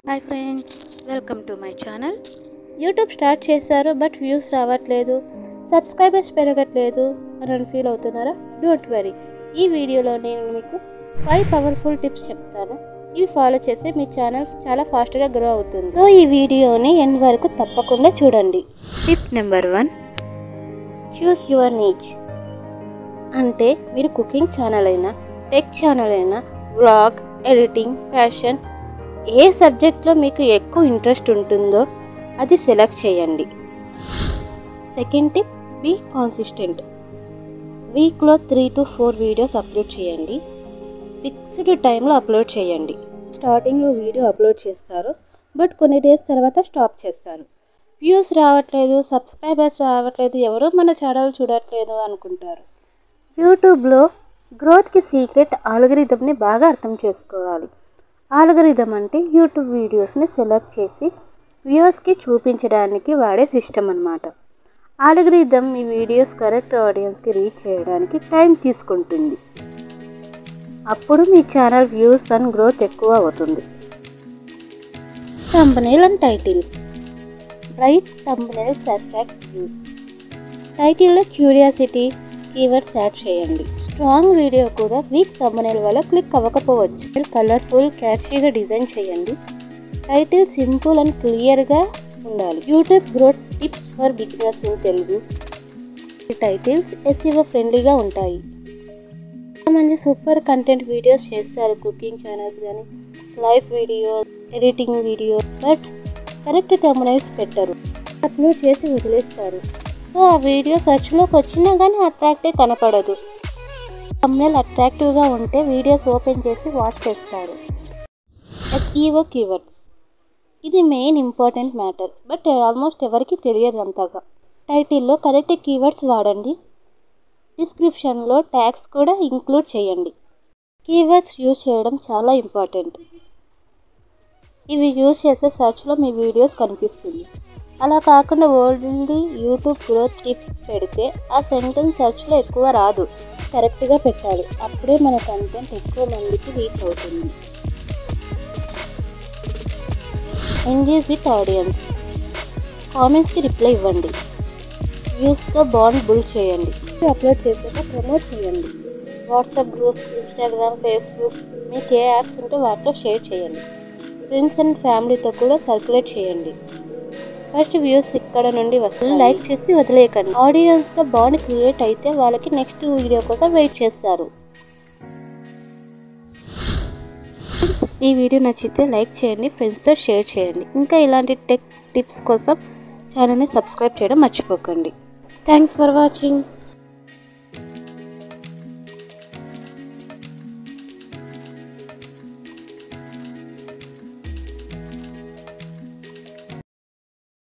Hi friends, welcome to my channel. YouTube start చేశారు but views రావట్లేదు, subscribers పెరగట్లేదు అని feel అవుతున్నారా? డోంట్ వరీ, ఈ వీడియోలో నేను మీకు 5 పవర్ఫుల్ టిప్స్ చెప్తాను. ఇవి ఫాలో చేస్తే మీ ఛానల్ చాలా ఫాస్ట్గా గ్రో అవుతుంది. సో ఈ వీడియోని ఎండ్ వరకు తప్పకుండా చూడండి. Tip number 1, choose your niche. అంటే మీరు కుకింగ్ ఛానల్ అయినా, టెక్ ఛానల్ అయినా, వ్లాగ్, ఎడిటింగ్, ఫ్యాషన్, ఏ సబ్జెక్ట్లో మీకు ఎక్కువ ఇంట్రెస్ట్ ఉంటుందో అది సెలెక్ట్ చేయండి. Second tip, be consistent. వీక్లో 3 to 4 వీడియోస్ అప్లోడ్ చేయండి. ఫిక్స్డ్ టైంలో అప్లోడ్ చేయండి. స్టార్టింగ్లో వీడియో అప్లోడ్ చేస్తారు బట్ కొన్ని డేస్ తర్వాత స్టాప్ చేస్తారు. వ్యూస్ రావట్లేదు, సబ్స్క్రైబర్స్ రావట్లేదు, ఎవరో మన ఛానల్ చూడట్లేదు అనుకుంటారు. యూట్యూబ్లో గ్రోత్కి సీక్రెట్ ఆల్గరిథంని బాగా అర్థం చేసుకోవాలి. ఆల్గరిథం అంటే యూట్యూబ్ వీడియోస్ని సెలెక్ట్ చేసి వ్యూవర్స్కి చూపించడానికి వాడే సిస్టమ్ అన్నమాట. ఆల్గరిథం మీ వీడియోస్ కరెక్ట్ ఆడియన్స్కి రీచ్ చేయడానికి టైం తీసుకుంటుంది. అప్పుడు మీ ఛానల్ వ్యూస్ అండ్ గ్రోత్ ఎక్కువ అవుతుంది. Thumbnail and titles. Bright thumbnails attract views. టైటిల్లో క్యూరియాసిటీ కీవర్డ్స్ యాడ్ చేయండి. స్ట్రాంగ్ వీడియో కూడా వీక్ థంబ్నెయిల్ వల్ల క్లిక్ అవ్వకపోవచ్చు. కలర్ఫుల్, క్యాచీగా డిజైన్ చేయండి. టైటిల్ సింపుల్ అండ్ క్లియర్గా ఉండాలి. YouTube growth tips for beginners in Telugu. Titles SEO ఫ్రెండ్లీగా ఉంటాయి. చాలామంది సూపర్ కంటెంట్ వీడియోస్ చేస్తారు, కుకింగ్ ఛానల్స్ కానీ, live video, editing video, but correct thumbnails పెట్టరు, అప్లోడ్ చేసి వదిలేస్తారు. సో ఆ వీడియో సెర్చ్లోకి వచ్చినా కానీ అట్రాక్టివ్ కనపడదు. థంబ్నెయిల్ అట్రాక్టివ్గా ఉంటే వీడియోస్ ఓపెన్ చేసి వాచ్ చేస్తారు. SEO keywords. ఇది main important matter but almost ఎవరికి తెలియదు అంతగా. టైటిల్లో కరెక్ట్ కీవర్డ్స్ వాడండి. డిస్క్రిప్షన్లో ట్యాగ్స్ కూడా ఇంక్లూడ్ చేయండి. కీవర్డ్స్ యూజ్ చేయడం చాలా ఇంపార్టెంట్. ఇవి యూజ్ చేసే సెర్చ్లో మీ వీడియోస్ కనిపిస్తుంది. అలా కాకుండా ఓన్లీ యూట్యూబ్ గ్రోత్ టిప్స్ పెడితే ఆ సెంటెన్స్ సెర్చ్లో ఎక్కువ రాదు. కరెక్ట్గా పెట్టాలి, అప్పుడే మన కంటెంట్ ఎక్కువ మందికి రీచ్ అవుతుంది. Engage with audience. కామెంట్స్కి రిప్లై ఇవ్వండి. వ్యూస్తో బాండ్ బిల్డ్ చేయండి. అప్లోడ్ చేసాక ప్రమోట్ చేయండి. వాట్సాప్ గ్రూప్స్, ఇన్స్టాగ్రామ్, ఫేస్బుక్, మీకు ఏ యాప్స్ ఉంటే వాటిలో షేర్ చేయండి. ఫ్రెండ్స్ అండ్ ఫ్యామిలీతో కూడా సర్క్యులేట్ చేయండి. ఫస్ట్ వ్యూస్ ఇక్కడ నుండి వస్తుంది, లైక్ చేసి వదిలేయకండి. ఆడియన్స్తో బాండ్ క్రియేట్ అయితే వాళ్ళకి నెక్స్ట్ వీడియో కోసం వెయిట్ చేస్తారు. ఈ వీడియో నచ్చితే లైక్ చేయండి, ఫ్రెండ్స్తో షేర్ చేయండి. ఇంకా ఇలాంటి టెక్ టిప్స్ కోసం ఛానల్ని సబ్స్క్రైబ్ చేయడం మర్చిపోకండి. Thanks for watching.